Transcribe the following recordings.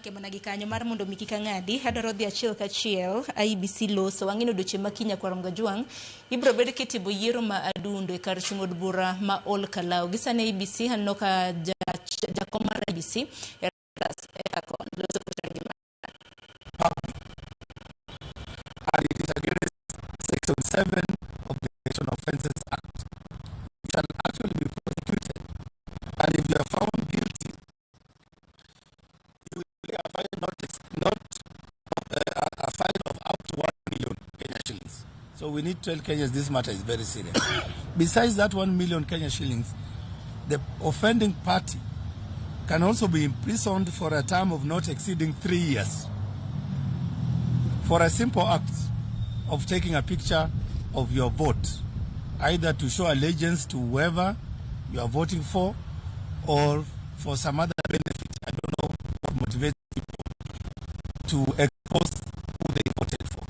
Ke managi kanyo mar mondo mi kik ang'adi adwaro dhi achiel kachiel IEBC loso wang'ino doche ma kinya kwarom gajwang' ibro bed kitimo yiero ma adundo e kar chung' od bura ma Ol Kalou gi sani IEBC aneno ka jakom mar IEBC and it is against Section 7 of the Election Offences Act. It can actually be prosecuted, and if you are found guilty, you will pay a fine a fine of up to 1 million Kenya shillings. So we need to tell Kenyans this matter is very serious. Besides that 1 million Kenya shillings, the offending party can also be imprisoned for a term of not exceeding 3 years for a simple act of taking a picture of your vote, either to show allegiance to whoever you are voting for or for some other benefit. I don't know what motivates people to expose who they voted for.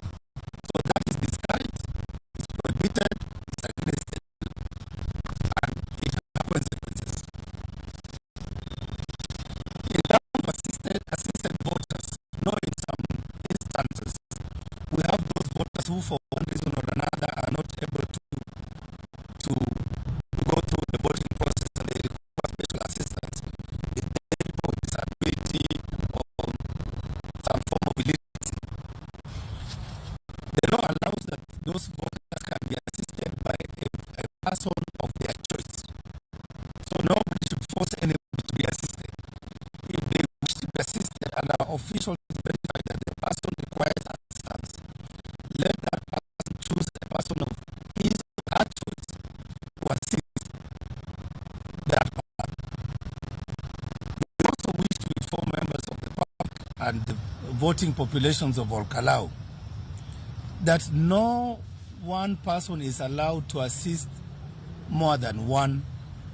So that is discouraged, it's prohibited, it's against it, and it has consequences. In terms of assisted voters, in some instances, we have those voters who, for one reason or another, are not able to go through the voting process, and they require special assistance with or disability or some form of illiteracy. The law allows that those voters can be assisted by a person of their choice. So nobody should force anybody to be assisted. If they wish to be assisted and our officials verify that the person requires assistance, let that person choose a person of his or her choice to assist that person. We also wish to inform members of the public and the voting populations of Ol Kalou that no one person is allowed to assist more than one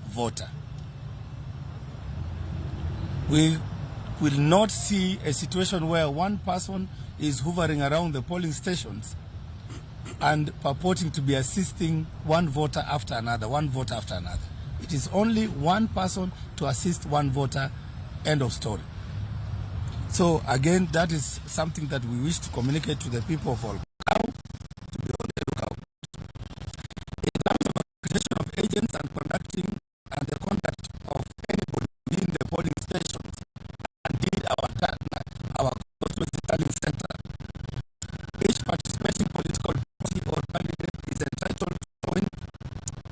voter. We will not see a situation where one person is hovering around the polling stations and purporting to be assisting one voter after another. It is only one person to assist one voter, end of story. So again, that is something that we wish to communicate to the people of Ol Kalou to be on the lookout. In terms of accreditation of agents and the conduct of anybody within the polling stations, indeed our constituency tallying center, each participating political party or candidate is entitled to appoint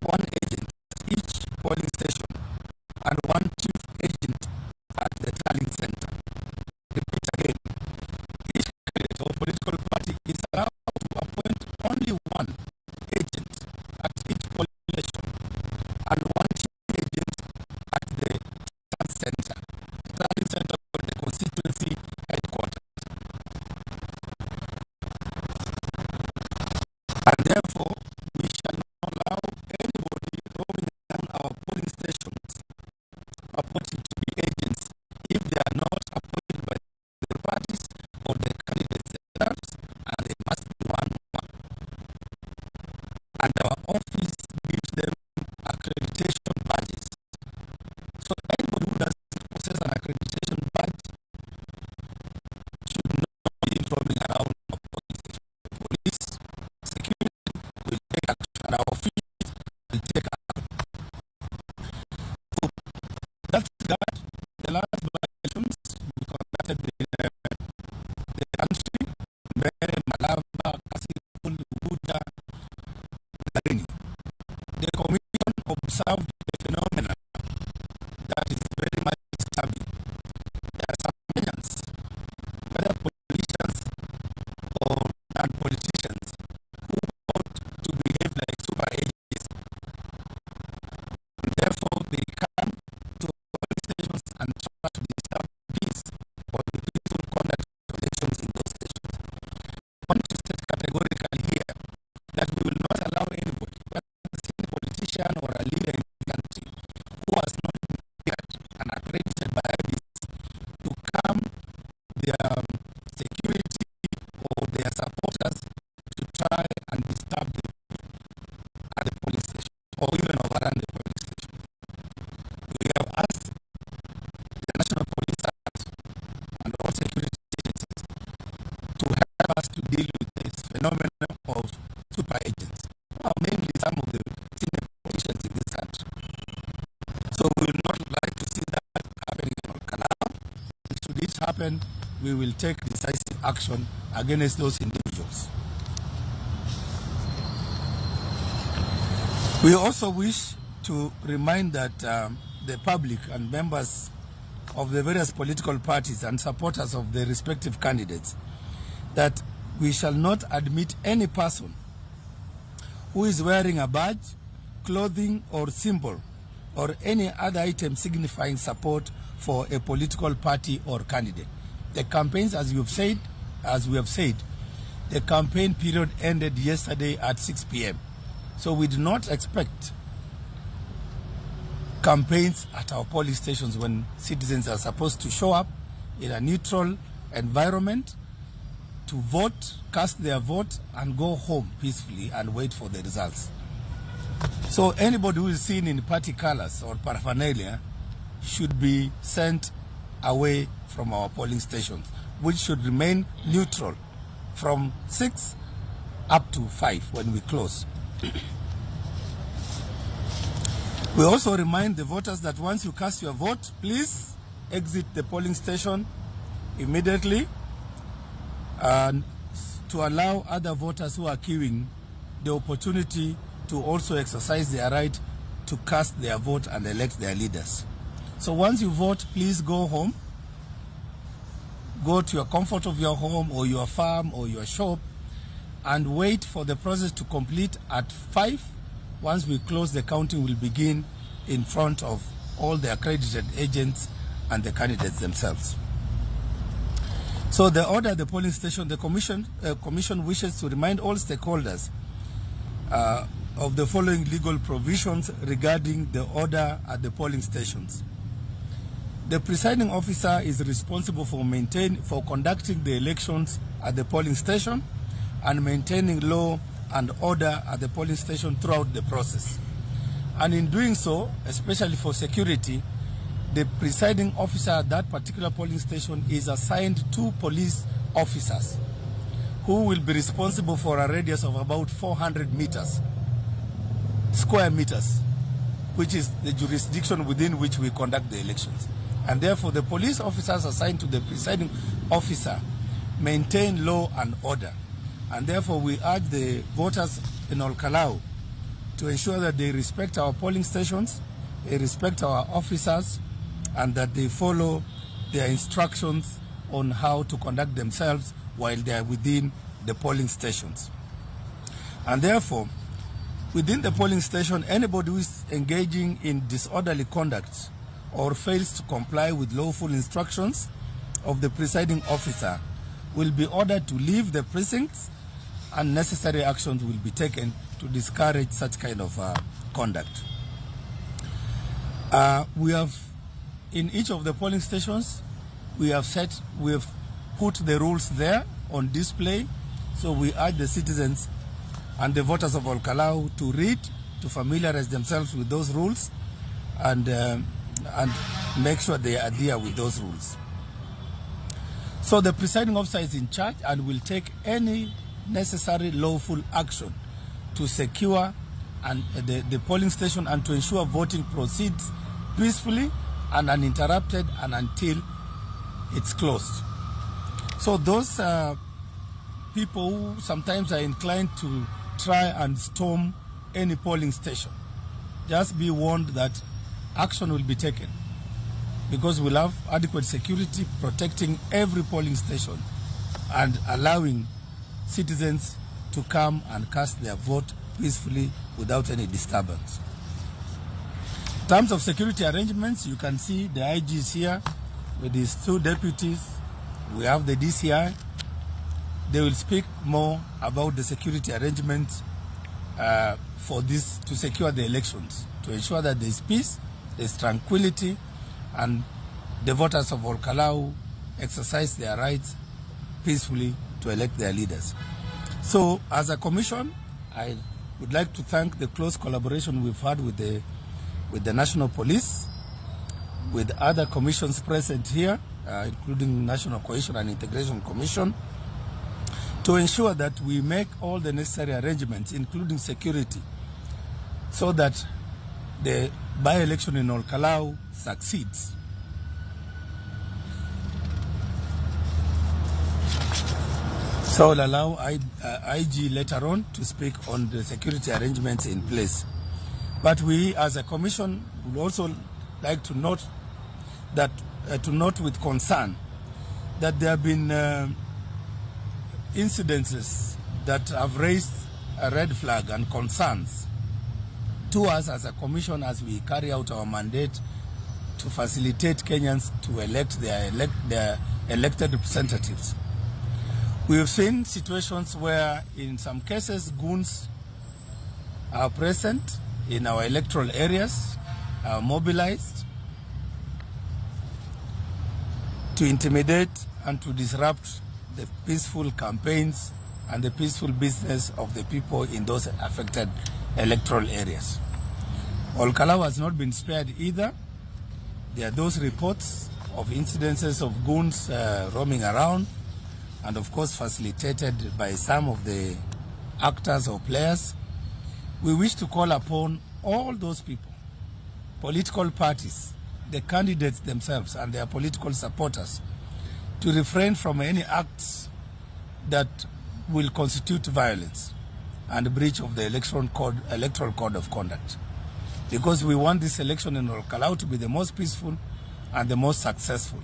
one agent at each polling station and one chief agent at the tallying center. Repeat again, each candidate or political party is allowed to appoint only one agent at each polling station and one chief agent at the tallying center. The tallying center for the constituency headquarters. And therefore, we shall not allow anybody roaming around our polling stations purporting to be agents if they are not appointed by the parties or the candidates themselves, and they must be one. And our office gives them accreditation badges. So anybody who doesn't possess an accreditation badge should not be roaming around our polling station. The police, security will take action, and our office will take action. So that's the last elections we conducted in the country, Mbere, Malaba, Kasipul, Buda, Garini. The commission observed a phenomenon that is very much disturbing. There are some Kenyans, whether politicians or non-politicians, who want to behave like super agents. And therefore, they come to polling stations and try to disturb peace or the peaceful conduct of elections in those stations. I want to state categorically here that we will not allow anybody, whether a politician or a leader in the country, who has not been cleared and accredited by IEBC, to come their security or their supporters to try and disturb them at the police station or even overrun the police station. We have asked the National Police Act and also to deal with this phenomenon of super agents, who are mainly some of the senior politicians in this country. So we will not like to see that happening in Ol Kalou. Should this happen, we will take decisive action against those individuals. We also wish to remind that the public and members of the various political parties and supporters of the respective candidates that we shall not admit any person who is wearing a badge, clothing or symbol or any other item signifying support for a political party or candidate. The campaigns, as we have said, the campaign period ended yesterday at 6 p.m. So we do not expect campaigns at our polling stations when citizens are supposed to show up in a neutral environment to vote, cast their vote, and go home peacefully and wait for the results. So anybody who is seen in party colors or paraphernalia should be sent away from our polling stations, which should remain neutral from 6 up to 5 when we close. We also remind the voters that once you cast your vote, please exit the polling station immediately, and to allow other voters who are queuing the opportunity to also exercise their right to cast their vote and elect their leaders. So once you vote, please go home. Go to your comfort of your home or your farm or your shop and wait for the process to complete at 5. Once we close, the counting will begin in front of all the accredited agents and the candidates themselves. So the order at the polling station, the commission wishes to remind all stakeholders of the following legal provisions regarding the order at the polling stations. The presiding officer is responsible for conducting the elections at the polling station and maintaining law and order at the polling station throughout the process. And in doing so, especially for security, the presiding officer at that particular polling station is assigned 2 police officers who will be responsible for a radius of about 400 square meters, which is the jurisdiction within which we conduct the elections. And therefore, the police officers assigned to the presiding officer maintain law and order. And therefore, we urge the voters in Ol Kalou to ensure that they respect our polling stations, they respect our officers, and that they follow their instructions on how to conduct themselves while they are within the polling stations. And therefore, within the polling station, anybody who is engaging in disorderly conduct or fails to comply with lawful instructions of the presiding officer will be ordered to leave the precincts, and necessary actions will be taken to discourage such kind of conduct. We have, in each of the polling stations, we have put the rules there on display. So we urge the citizens and the voters of Ol Kalou to read, to familiarize themselves with those rules, and make sure they adhere with those rules. So the presiding officer is in charge and will take any necessary lawful action to secure the polling station and to ensure voting proceeds peacefully and uninterrupted and until it's closed. So those people who sometimes are inclined to try and storm any polling station, just be warned that action will be taken, because we'll have adequate security protecting every polling station and allowing citizens to come and cast their vote peacefully without any disturbance. In terms of security arrangements, you can see the IG is here with his 2 deputies. We have the DCI. They will speak more about the security arrangements for this, to secure the elections, to ensure that there is peace, there is tranquility, and the voters of Ol Kalou exercise their rights peacefully to elect their leaders. So, as a commission, I would like to thank the close collaboration we've had with the National Police, with other commissions present here, including National Cohesion and Integration Commission, to ensure that we make all the necessary arrangements, including security, so that the by-election in Ol Kalou succeeds. So I'll allow IG later on to speak on the security arrangements in place. But we, as a commission, would also like to note that with concern that there have been incidences that have raised a red flag and concerns to us as a commission as we carry out our mandate to facilitate Kenyans to elect their elected representatives. We have seen situations where, in some cases, goons are present in our electoral areas, are mobilized to intimidate and to disrupt the peaceful campaigns and the peaceful business of the people in those affected electoral areas. Ol Kalou has not been spared either. There are those reports of incidences of goons roaming around, and of course facilitated by some of the actors or players. We wish to call upon all those people, political parties, the candidates themselves and their political supporters, to refrain from any acts that will constitute violence and breach of the electoral code of conduct. Because we want this election in Ol Kalou to be the most peaceful and the most successful,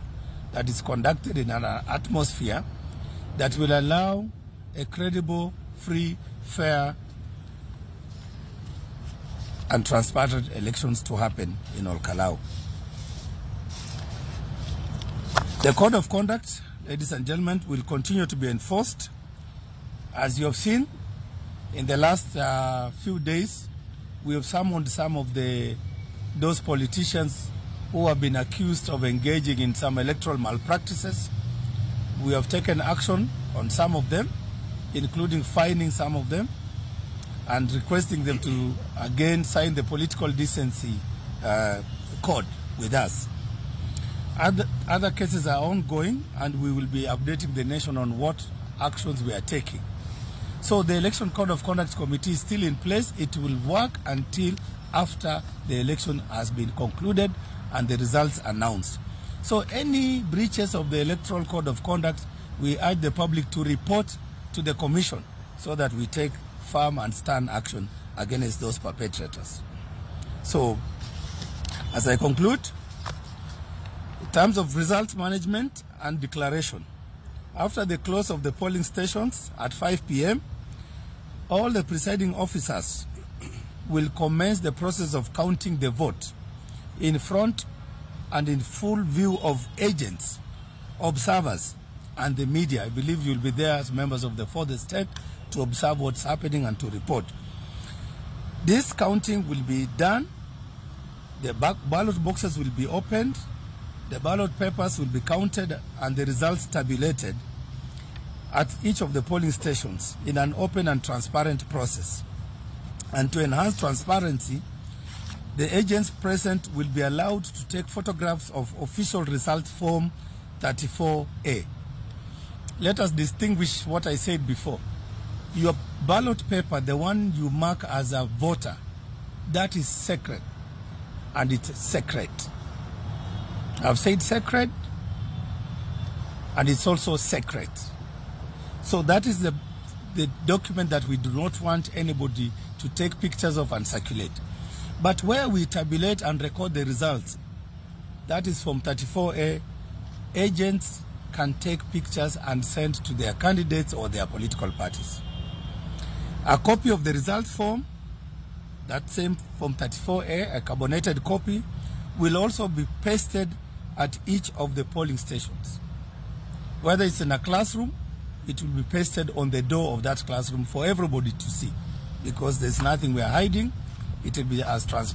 that is conducted in an atmosphere that will allow a credible, free, fair, and transparent elections to happen in Ol Kalou. The code of conduct, ladies and gentlemen, will continue to be enforced. As you have seen, in the last few days, we have summoned some of those politicians who have been accused of engaging in some electoral malpractices. We have taken action on some of them, including fining some of them and requesting them to again sign the political decency code with us. Other cases are ongoing, and we will be updating the nation on what actions we are taking. So the Election Code of Conduct Committee is still in place. It will work until after the election has been concluded and the results announced. So any breaches of the Electoral Code of Conduct, we urge the public to report to the Commission so that we take firm and stern action against those perpetrators. So, as I conclude, in terms of results management and declaration, after the close of the polling stations at 5 p.m., all the presiding officers will commence the process of counting the vote in front and in full view of agents, observers, and the media. I believe you'll be there as members of the fourth estate to observe what's happening and to report. This counting will be done. The ballot boxes will be opened, the ballot papers will be counted, and the results tabulated at each of the polling stations in an open and transparent process. And to enhance transparency, the agents present will be allowed to take photographs of official result form 34A. Let us distinguish what I said before. Your ballot paper, the one you mark as a voter, that is sacred, and it's sacred. I've said sacred, and it's also sacred. So that is the document that we do not want anybody to take pictures of and circulate. But where we tabulate and record the results, that is from 34A, agents can take pictures and send to their candidates or their political parties. A copy of the result form, that same from 34A, a carbonated copy, will also be pasted at each of the polling stations. Whether it's in a classroom, it will be pasted on the door of that classroom for everybody to see, because there's nothing we're hiding. It will be as transparent.